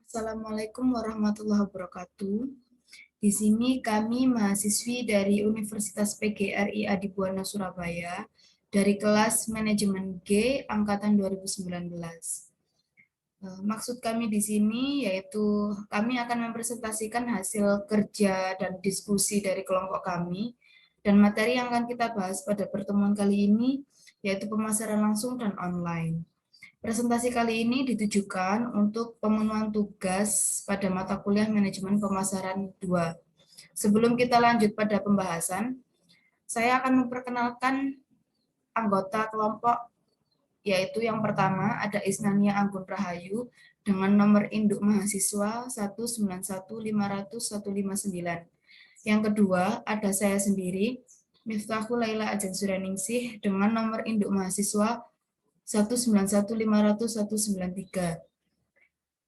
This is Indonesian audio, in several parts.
Assalamualaikum warahmatullahi wabarakatuh. Di sini kami mahasiswi dari Universitas PGRI Adibuana Surabaya dari kelas Manajemen G angkatan 2019. Maksud kami di sini yaitu kami akan mempresentasikan hasil kerja dan diskusi dari kelompok kami dan materi yang akan kita bahas pada pertemuan kali ini yaitu pemasaran langsung dan online. Presentasi kali ini ditujukan untuk pemenuhan tugas pada mata kuliah Manajemen Pemasaran 2. Sebelum kita lanjut pada pembahasan, saya akan memperkenalkan anggota kelompok, yaitu yang pertama ada Isnania Anggun Rahayu dengan nomor induk mahasiswa 191500159. Yang kedua ada saya sendiri, Miftahul Laila Ajan Suraningsih dengan nomor induk mahasiswa 191500193.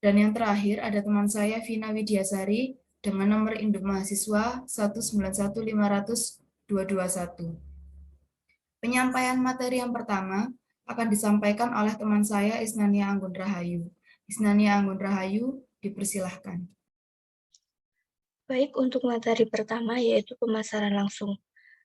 Dan yang terakhir ada teman saya Vina Widiasari dengan nomor induk mahasiswa 191500221. Penyampaian materi yang pertama akan disampaikan oleh teman saya Isnania Anggun Rahayu. Isnania Anggun Rahayu, dipersilahkan. Baik, untuk materi pertama yaitu pemasaran langsung.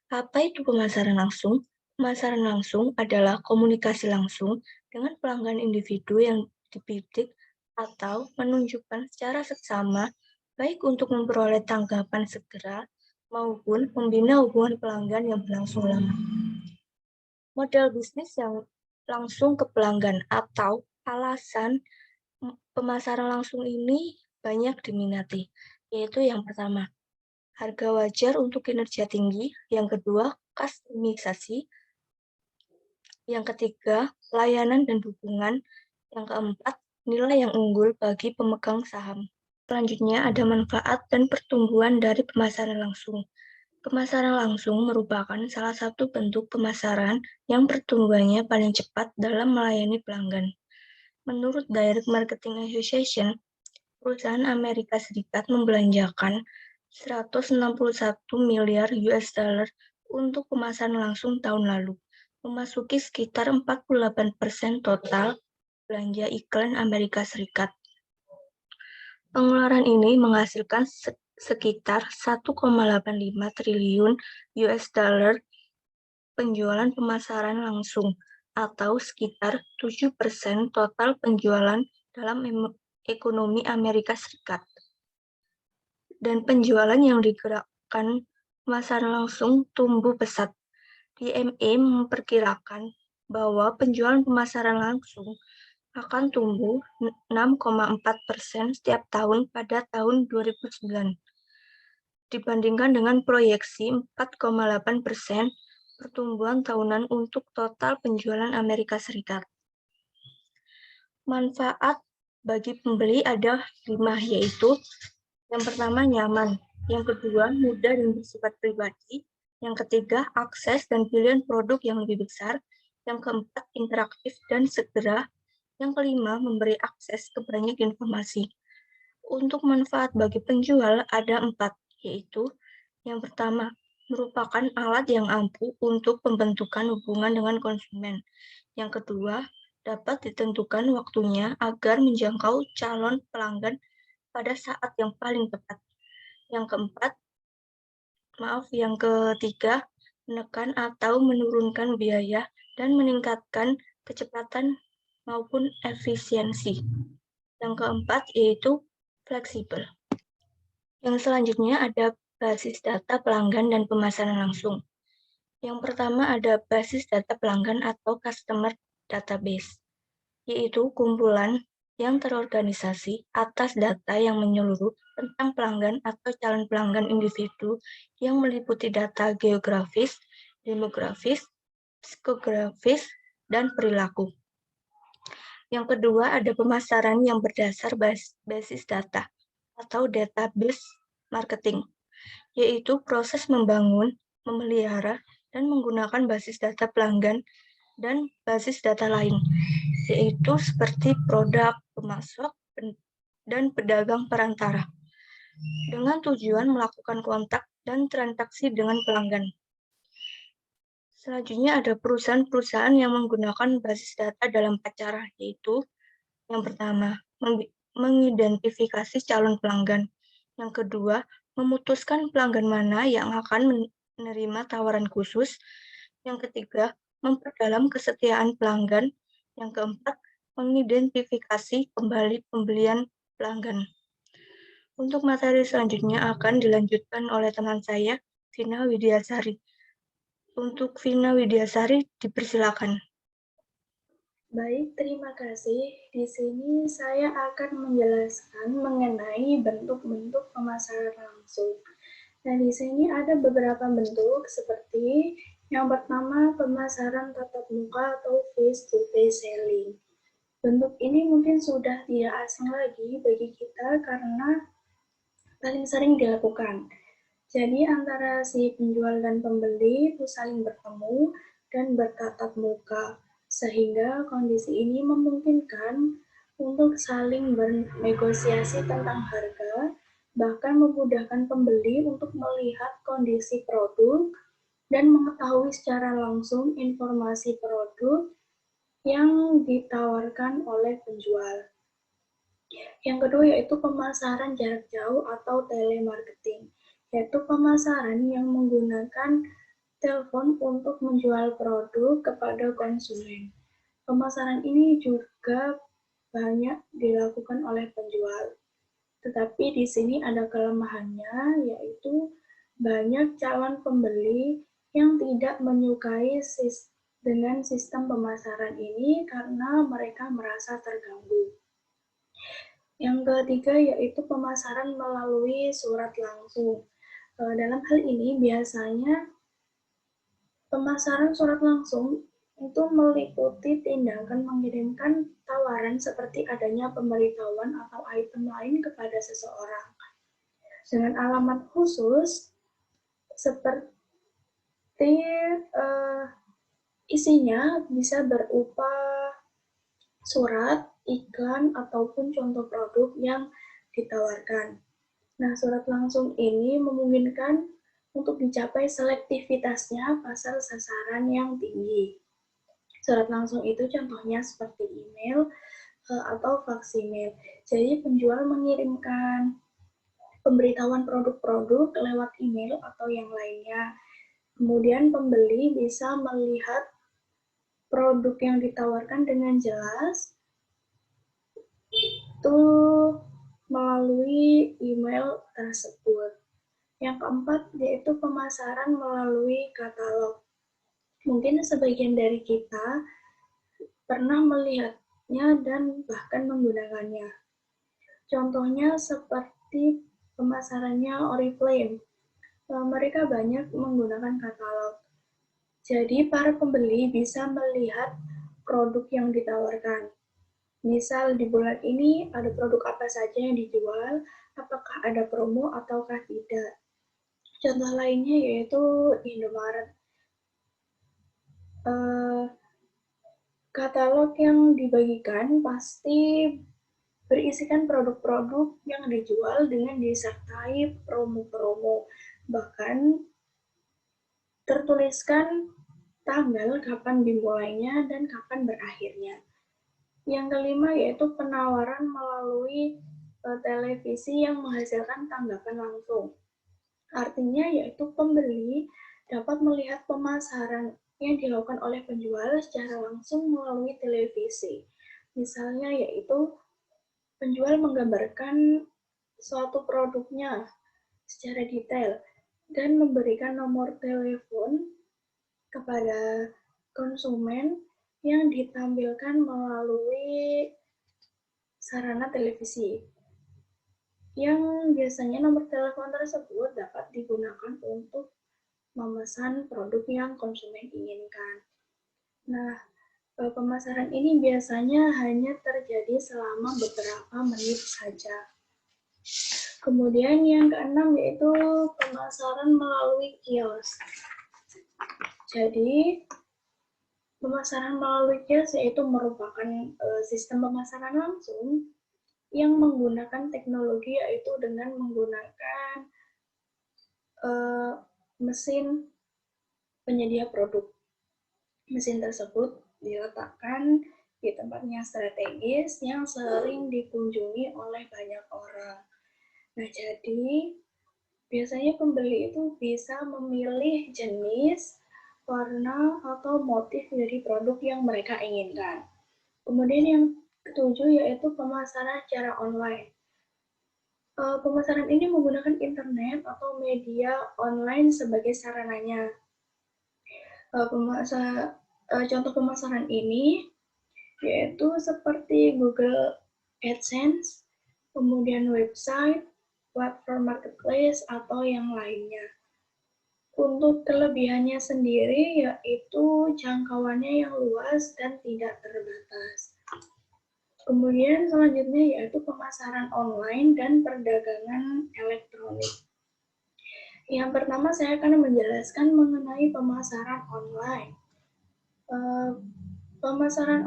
Apa itu pemasaran langsung? Pemasaran langsung adalah komunikasi langsung dengan pelanggan individu yang dibidik atau menunjukkan secara seksama, baik untuk memperoleh tanggapan segera maupun membina hubungan pelanggan yang berlangsung lama. Model bisnis yang langsung ke pelanggan atau alasan pemasaran langsung ini banyak diminati, yaitu yang pertama, harga wajar untuk kinerja tinggi, yang kedua, customisasi, yang ketiga, layanan dan dukungan, yang keempat, nilai yang unggul bagi pemegang saham. Selanjutnya ada manfaat dan pertumbuhan dari pemasaran langsung. Pemasaran langsung merupakan salah satu bentuk pemasaran yang pertumbuhannya paling cepat dalam melayani pelanggan. Menurut Direct Marketing Association, perusahaan Amerika Serikat membelanjakan 161 miliar US dollar untuk pemasaran langsung tahun lalu, memasuki sekitar 48% total belanja iklan Amerika Serikat. Pengeluaran ini menghasilkan sekitar 1,85 triliun US dollar penjualan pemasaran langsung, atau sekitar 7% total penjualan dalam ekonomi Amerika Serikat. Dan penjualan yang digerakkan pemasaran langsung tumbuh pesat. DMA memperkirakan bahwa penjualan pemasaran langsung akan tumbuh 6,4% setiap tahun pada tahun 2009, dibandingkan dengan proyeksi 4,8% pertumbuhan tahunan untuk total penjualan Amerika Serikat. Manfaat bagi pembeli ada 5, yaitu yang pertama nyaman, yang kedua mudah dan bersifat pribadi, yang ketiga akses dan pilihan produk yang lebih besar, yang keempat interaktif dan segera, yang kelima memberi akses ke banyak informasi. Untuk manfaat bagi penjual ada 4, yaitu yang pertama merupakan alat yang ampuh untuk pembentukan hubungan dengan konsumen. Yang kedua, dapat ditentukan waktunya agar menjangkau calon pelanggan pada saat yang paling tepat. Yang ketiga, menekan atau menurunkan biaya dan meningkatkan kecepatan maupun efisiensi. Yang keempat yaitu fleksibel. Yang selanjutnya ada basis data pelanggan dan pemasaran langsung. Yang pertama ada basis data pelanggan atau customer database, yaitu kumpulan yang terorganisasi atas data yang menyeluruh tentang pelanggan atau calon pelanggan individu yang meliputi data geografis, demografis, psikografis, dan perilaku. Yang kedua ada pemasaran yang berdasar basis data atau database marketing, yaitu proses membangun, memelihara, dan menggunakan basis data pelanggan dan basis data lain, yaitu seperti produk, pemasok, dan pedagang perantara, dengan tujuan melakukan kontak dan transaksi dengan pelanggan. Selanjutnya ada perusahaan-perusahaan yang menggunakan basis data dalam 4 cara, yaitu yang pertama, mengidentifikasi calon pelanggan. Yang kedua, memutuskan pelanggan mana yang akan menerima tawaran khusus. Yang ketiga, memperdalam kesetiaan pelanggan. Yang keempat, mengidentifikasi kembali pembelian pelanggan. Untuk materi selanjutnya akan dilanjutkan oleh teman saya, Vina Widiasari. Untuk Vina Widiasari, dipersilakan. Baik, terima kasih. Di sini saya akan menjelaskan mengenai bentuk-bentuk pemasaran langsung. Nah, di sini ada beberapa bentuk seperti yang pertama pemasaran tatap muka atau face-to-face selling. Bentuk ini mungkin sudah tidak asing lagi bagi kita karena paling sering dilakukan. Jadi antara si penjual dan pembeli itu saling bertemu dan bertatap muka, sehingga kondisi ini memungkinkan untuk saling bernegosiasi tentang harga, bahkan memudahkan pembeli untuk melihat kondisi produk dan mengetahui secara langsung informasi produk yang ditawarkan oleh penjual. Yang kedua yaitu pemasaran jarak jauh atau telemarketing, yaitu pemasaran yang menggunakan telepon untuk menjual produk kepada konsumen. Pemasaran ini juga banyak dilakukan oleh penjual. Tetapi di sini ada kelemahannya, yaitu banyak calon pembeli yang tidak menyukai dengan sistem pemasaran ini karena mereka merasa terganggu. Yang ketiga yaitu pemasaran melalui surat langsung. Dalam hal ini biasanya pemasaran surat langsung itu meliputi tindakan mengirimkan tawaran seperti adanya pemberitahuan atau item lain kepada seseorang dengan alamat khusus seperti isinya bisa berupa surat, iklan, ataupun contoh produk yang ditawarkan. Nah, surat langsung ini memungkinkan untuk dicapai selektivitasnya pasar sasaran yang tinggi. Surat langsung itu contohnya seperti email atau faksimiil. Jadi penjual mengirimkan pemberitahuan produk-produk lewat email atau yang lainnya. Kemudian pembeli bisa melihat produk yang ditawarkan dengan jelas itu melalui email tersebut. Yang keempat yaitu pemasaran melalui katalog. Mungkin sebagian dari kita pernah melihatnya dan bahkan menggunakannya. Contohnya seperti pemasarannya Oriflame. Mereka banyak menggunakan katalog. Jadi para pembeli bisa melihat produk yang ditawarkan. Misal di bulan ini ada produk apa saja yang dijual, apakah ada promo ataukah tidak. Contoh lainnya yaitu Indomaret. Katalog yang dibagikan pasti berisikan produk-produk yang dijual dengan disertai promo-promo. Bahkan tertuliskan tanggal kapan dimulainya dan kapan berakhirnya. Yang kelima yaitu penawaran melalui televisi yang menghasilkan tanggapan langsung. Artinya yaitu pembeli dapat melihat pemasaran yang dilakukan oleh penjual secara langsung melalui televisi. Misalnya yaitu penjual menggambarkan suatu produknya secara detail dan memberikan nomor telepon kepada konsumen yang ditampilkan melalui sarana televisi. Yang biasanya nomor telepon tersebut dapat digunakan untuk memesan produk yang konsumen inginkan. Nah, pemasaran ini biasanya hanya terjadi selama beberapa menit saja. Kemudian yang keenam yaitu pemasaran melalui kios. Jadi, pemasaran melalui kios yaitu merupakan sistem pemasaran langsung yang menggunakan teknologi yaitu dengan menggunakan mesin penyedia produk. Mesin tersebut diletakkan di tempatnya strategis yang sering dikunjungi oleh banyak orang. Nah, jadi biasanya pembeli itu bisa memilih jenis, warna, atau motif dari produk yang mereka inginkan. Kemudian yang ketujuh yaitu pemasaran secara online. Pemasaran ini menggunakan internet atau media online sebagai sarananya. Contoh pemasaran ini yaitu seperti Google AdSense, kemudian website, platform marketplace, atau yang lainnya. Untuk kelebihannya sendiri yaitu jangkauannya yang luas dan tidak terbatas. Kemudian selanjutnya yaitu pemasaran online dan perdagangan elektronik. Yang pertama saya akan menjelaskan mengenai pemasaran online. Pemasaran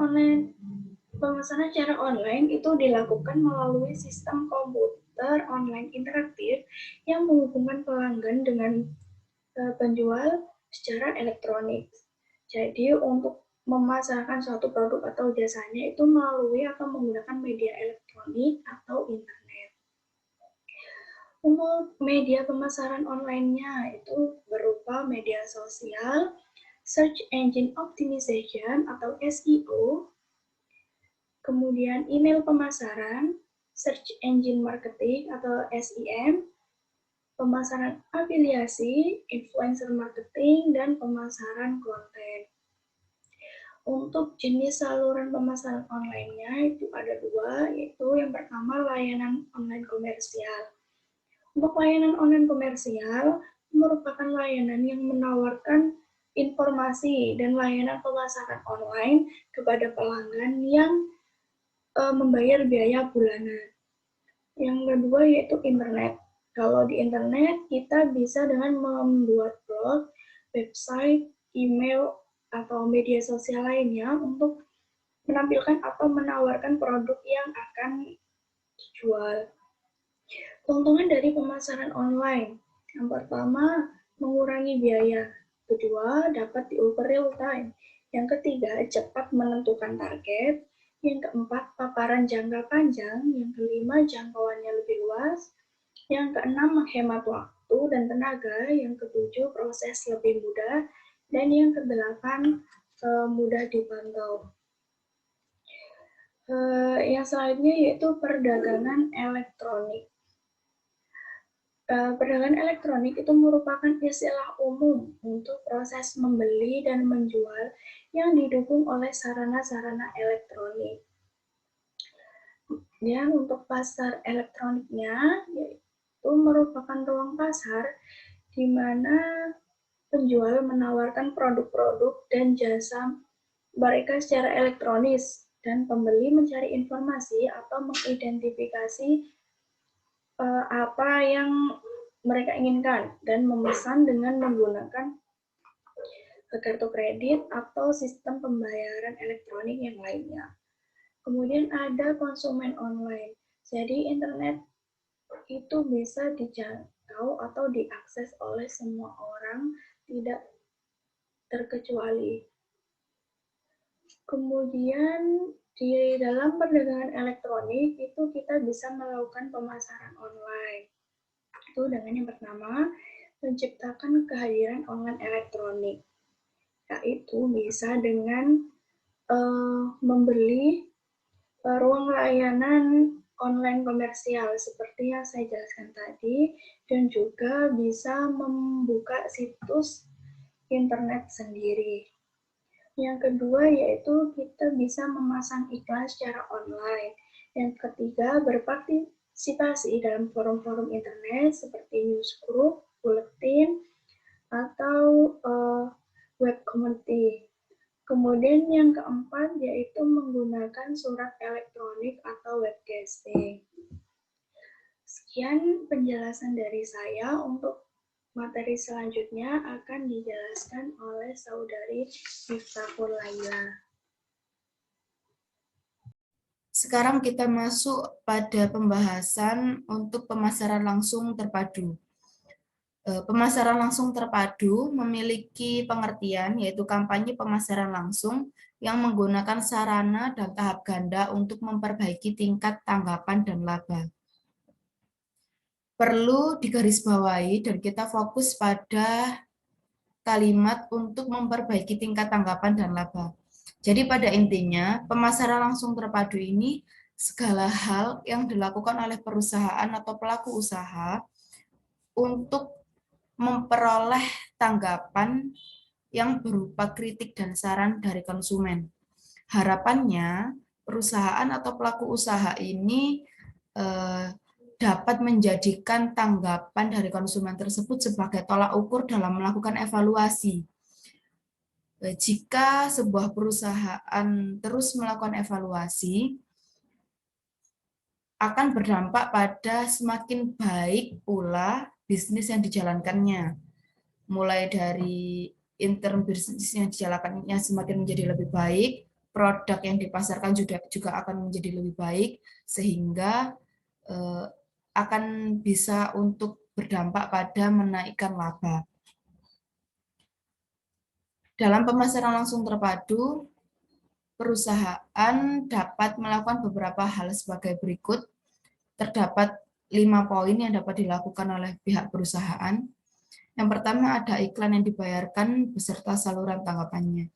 secara online itu dilakukan melalui sistem komputer online interaktif yang menghubungkan pelanggan dengan penjual secara elektronik. Jadi untuk memasarkan suatu produk atau jasanya itu melalui atau menggunakan media elektronik atau internet. Untuk media pemasaran online-nya itu berupa media sosial, search engine optimization atau SEO, kemudian email pemasaran, search engine marketing atau SEM, pemasaran afiliasi, influencer marketing, dan pemasaran konten. Untuk jenis saluran pemasaran online-nya itu ada dua, yaitu yang pertama layanan online komersial. Untuk layanan online komersial merupakan layanan yang menawarkan informasi dan layanan pemasaran online kepada pelanggan yang membayar biaya bulanan. Yang kedua yaitu internet. Kalau di internet kita bisa dengan membuat blog, website, email, atau media sosial lainnya untuk menampilkan atau menawarkan produk yang akan dijual. Keuntungan dari pemasaran online. Yang pertama, mengurangi biaya. Kedua, dapat diukur real time. Yang ketiga, cepat menentukan target. Yang keempat, paparan jangka panjang. Yang kelima, jangkauannya lebih luas. Yang keenam, menghemat waktu dan tenaga. Yang ketujuh, proses lebih mudah. Dan yang kedelapan, mudah dipantau. Yang selanjutnya yaitu perdagangan elektronik. Perdagangan elektronik itu merupakan istilah umum untuk proses membeli dan menjual yang didukung oleh sarana-sarana elektronik. Dan untuk pasar elektroniknya, yaitu merupakan ruang pasar di mana penjual menawarkan produk-produk dan jasa mereka secara elektronis, dan pembeli mencari informasi atau mengidentifikasi apa yang mereka inginkan dan memesan dengan menggunakan kartu kredit atau sistem pembayaran elektronik yang lainnya. Kemudian ada konsumen online. Jadi internet itu bisa dijangkau atau diakses oleh semua orang, tidak terkecuali. Kemudian di dalam perdagangan elektronik itu kita bisa melakukan pemasaran online. Itu dengan yang pertama, menciptakan kehadiran online elektronik. Yaitu bisa dengan membeli ruang layanan online komersial seperti yang saya jelaskan tadi, dan juga bisa membuka situs internet sendiri. Yang kedua yaitu kita bisa memasang iklan secara online. Yang ketiga, berpartisipasi dalam forum-forum internet seperti newsgroup, bulletin, atau web community. Kemudian yang keempat yaitu menggunakan surat elektronik atau webcasting. Sekian penjelasan dari saya. Untuk materi selanjutnya akan dijelaskan oleh saudari Miftahul Laila. Sekarang kita masuk pada pembahasan untuk pemasaran langsung terpadu. Pemasaran langsung terpadu memiliki pengertian yaitu kampanye pemasaran langsung yang menggunakan sarana dan tahap ganda untuk memperbaiki tingkat tanggapan dan laba. Perlu digarisbawahi dan kita fokus pada kalimat untuk memperbaiki tingkat tanggapan dan laba. Jadi pada intinya, pemasaran langsung terpadu ini segala hal yang dilakukan oleh perusahaan atau pelaku usaha untuk memperoleh tanggapan yang berupa kritik dan saran dari konsumen. Harapannya, perusahaan atau pelaku usaha ini dapat menjadikan tanggapan dari konsumen tersebut sebagai tolak ukur dalam melakukan evaluasi. Jika sebuah perusahaan terus melakukan evaluasi, akan berdampak pada semakin baik pula bisnis yang dijalankannya. Mulai dari intern bisnis yang dijalankannya semakin menjadi lebih baik, produk yang dipasarkan juga akan menjadi lebih baik, sehingga akan bisa untuk berdampak pada menaikkan laba. Dalam pemasaran langsung terpadu, perusahaan dapat melakukan beberapa hal sebagai berikut. Terdapat 5 poin yang dapat dilakukan oleh pihak perusahaan. Yang pertama ada iklan yang dibayarkan beserta saluran tanggapannya.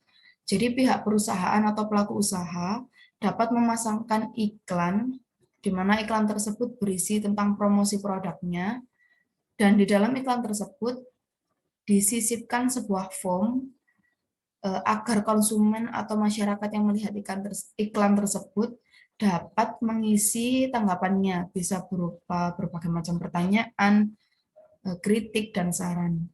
Jadi pihak perusahaan atau pelaku usaha dapat memasangkan iklan, di mana iklan tersebut berisi tentang promosi produknya, dan di dalam iklan tersebut disisipkan sebuah form agar konsumen atau masyarakat yang melihat iklan tersebut dapat mengisi tanggapannya, bisa berupa berbagai macam pertanyaan, kritik, dan saran.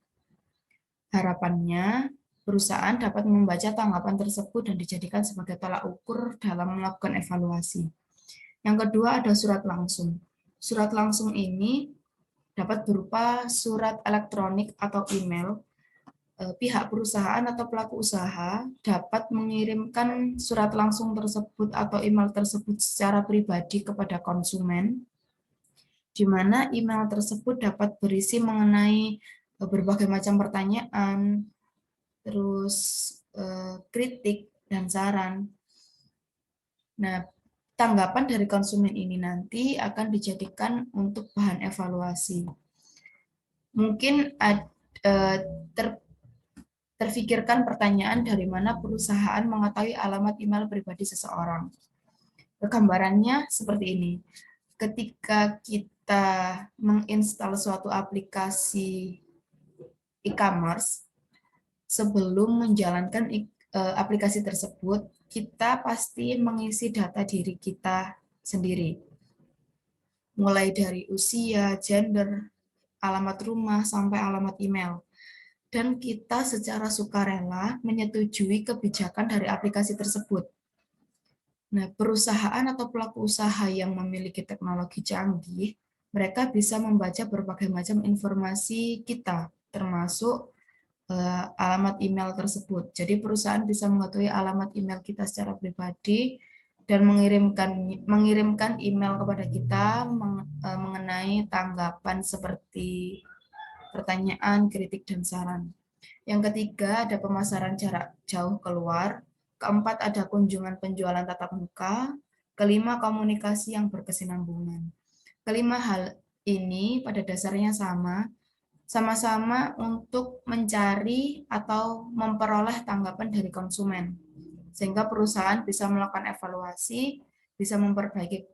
Harapannya, perusahaan dapat membaca tanggapan tersebut dan dijadikan sebagai tolak ukur dalam melakukan evaluasi. Yang kedua ada surat langsung. Surat langsung ini dapat berupa surat elektronik atau email. Pihak perusahaan atau pelaku usaha dapat mengirimkan surat langsung tersebut atau email tersebut secara pribadi kepada konsumen, di mana email tersebut dapat berisi mengenai berbagai macam pertanyaan, terus kritik, dan saran. Nah, tanggapan dari konsumen ini nanti akan dijadikan untuk bahan evaluasi. Mungkin terfikirkan pertanyaan dari mana perusahaan mengetahui alamat email pribadi seseorang. Gambarannya seperti ini. Ketika kita menginstal suatu aplikasi e-commerce, sebelum menjalankan aplikasi tersebut, kita pasti mengisi data diri kita sendiri. Mulai dari usia, gender, alamat rumah, sampai alamat email. Dan kita secara sukarela menyetujui kebijakan dari aplikasi tersebut. Nah, perusahaan atau pelaku usaha yang memiliki teknologi canggih, mereka bisa membaca berbagai macam informasi kita, termasuk alamat email tersebut. Jadi perusahaan bisa mengetahui alamat email kita secara pribadi dan mengirimkan email kepada kita mengenai tanggapan seperti pertanyaan, kritik, dan saran. Yang ketiga, ada pemasaran jarak jauh keluar. Keempat, ada kunjungan penjualan tatap muka. Kelima, komunikasi yang berkesinambungan. Kelima hal ini pada dasarnya sama-sama untuk mencari atau memperoleh tanggapan dari konsumen. Sehingga perusahaan bisa melakukan evaluasi, bisa memperbaiki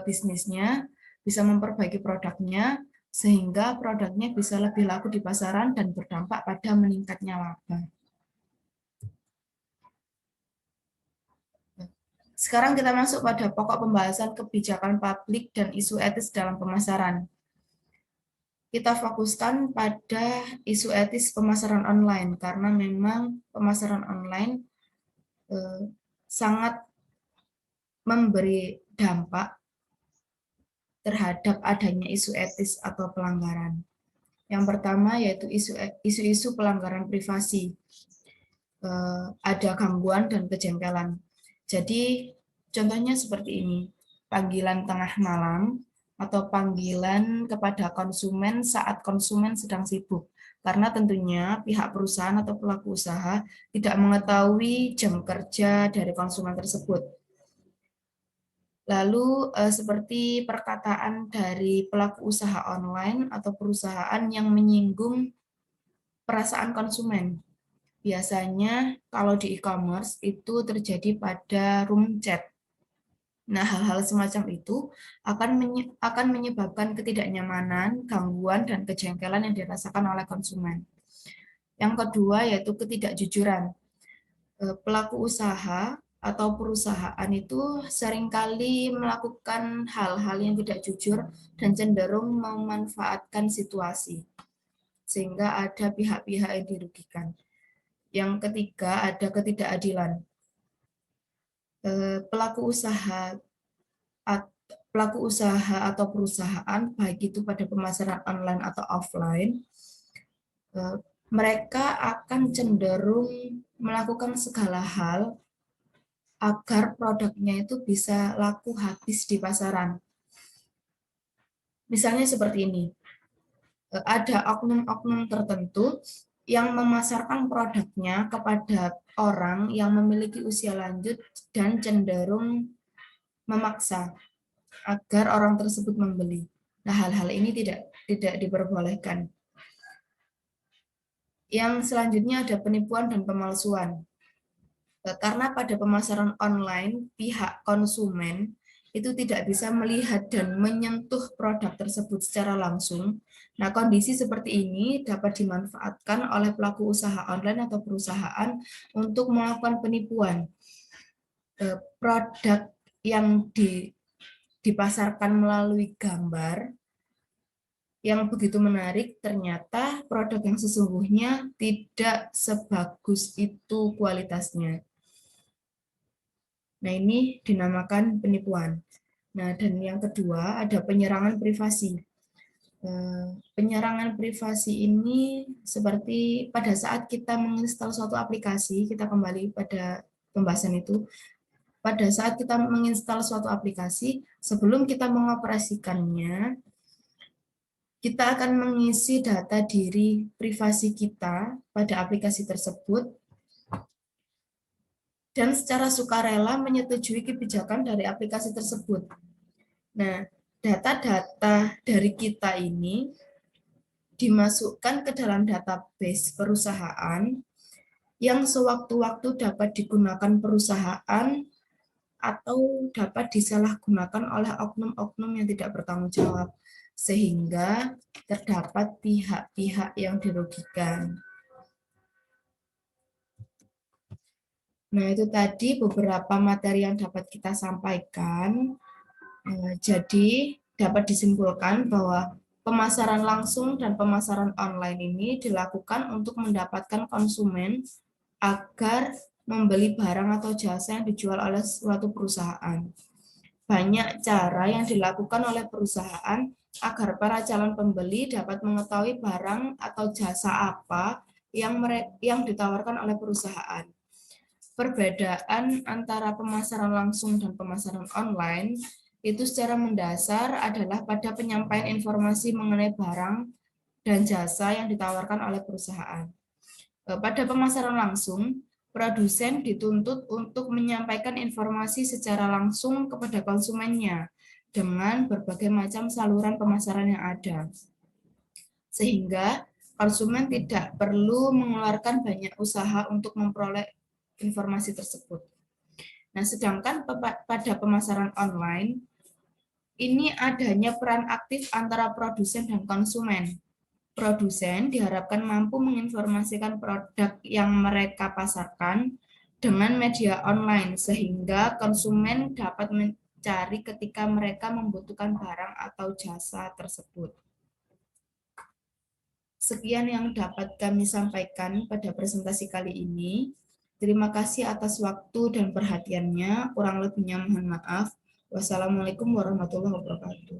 bisnisnya, bisa memperbaiki produknya, sehingga produknya bisa lebih laku di pasaran dan berdampak pada meningkatnya laba. Sekarang kita masuk pada pokok pembahasan kebijakan publik dan isu etis dalam pemasaran. Kita fokuskan pada isu etis pemasaran online, karena memang pemasaran online sangat memberi dampak terhadap adanya isu etis atau pelanggaran. Yang pertama yaitu isu-isu pelanggaran privasi. Ada gangguan dan kejengkelan. Jadi contohnya seperti ini, panggilan tengah malam atau panggilan kepada konsumen saat konsumen sedang sibuk. Karena tentunya pihak perusahaan atau pelaku usaha tidak mengetahui jam kerja dari konsumen tersebut. Lalu seperti perkataan dari pelaku usaha online atau perusahaan yang menyinggung perasaan konsumen. Biasanya kalau di e-commerce itu terjadi pada room chat. Nah, hal-hal semacam itu akan menyebabkan ketidaknyamanan, gangguan, dan kejengkelan yang dirasakan oleh konsumen. Yang kedua yaitu ketidakjujuran. Pelaku usaha atau perusahaan itu seringkali melakukan hal-hal yang tidak jujur dan cenderung memanfaatkan situasi, sehingga ada pihak-pihak yang dirugikan. Yang ketiga, ada ketidakadilan. Pelaku usaha atau perusahaan, baik itu pada pemasaran online atau offline, mereka akan cenderung melakukan segala hal agar produknya itu bisa laku habis di pasaran. Misalnya seperti ini, ada oknum-oknum tertentu yang memasarkan produknya kepada orang yang memiliki usia lanjut dan cenderung memaksa agar orang tersebut membeli. Nah, hal-hal ini tidak diperbolehkan. Yang selanjutnya ada penipuan dan pemalsuan. Karena pada pemasaran online, pihak konsumen itu tidak bisa melihat dan menyentuh produk tersebut secara langsung. Nah, kondisi seperti ini dapat dimanfaatkan oleh pelaku usaha online atau perusahaan untuk melakukan penipuan. Produk yang dipasarkan melalui gambar yang begitu menarik, ternyata produk yang sesungguhnya tidak sebagus itu kualitasnya. Nah, ini dinamakan penipuan. Nah, dan yang kedua ada penyerangan privasi. Penyerangan privasi ini seperti pada saat kita menginstal suatu aplikasi, kita kembali pada pembahasan itu, pada saat kita menginstal suatu aplikasi, sebelum kita mengoperasikannya, kita akan mengisi data diri privasi kita pada aplikasi tersebut, dan secara sukarela menyetujui kebijakan dari aplikasi tersebut. Nah, data-data dari kita ini dimasukkan ke dalam database perusahaan yang sewaktu-waktu dapat digunakan perusahaan atau dapat disalahgunakan oleh oknum-oknum yang tidak bertanggung jawab, sehingga terdapat pihak-pihak yang dirugikan. Nah, itu tadi beberapa materi yang dapat kita sampaikan. Jadi, dapat disimpulkan bahwa pemasaran langsung dan pemasaran online ini dilakukan untuk mendapatkan konsumen agar membeli barang atau jasa yang dijual oleh suatu perusahaan. Banyak cara yang dilakukan oleh perusahaan agar para calon pembeli dapat mengetahui barang atau jasa apa yang ditawarkan oleh perusahaan. Perbedaan antara pemasaran langsung dan pemasaran online itu secara mendasar adalah pada penyampaian informasi mengenai barang dan jasa yang ditawarkan oleh perusahaan. Pada pemasaran langsung, produsen dituntut untuk menyampaikan informasi secara langsung kepada konsumennya dengan berbagai macam saluran pemasaran yang ada. Sehingga konsumen tidak perlu mengeluarkan banyak usaha untuk memperoleh informasi tersebut. Nah, sedangkan pada pemasaran online, ini adanya peran aktif antara produsen dan konsumen. Produsen diharapkan mampu menginformasikan produk yang mereka pasarkan dengan media online, sehingga konsumen dapat mencari ketika mereka membutuhkan barang atau jasa tersebut. Sekian yang dapat kami sampaikan pada presentasi kali ini. Terima kasih atas waktu dan perhatiannya. Kurang lebihnya mohon maaf. Wassalamualaikum warahmatullahi wabarakatuh.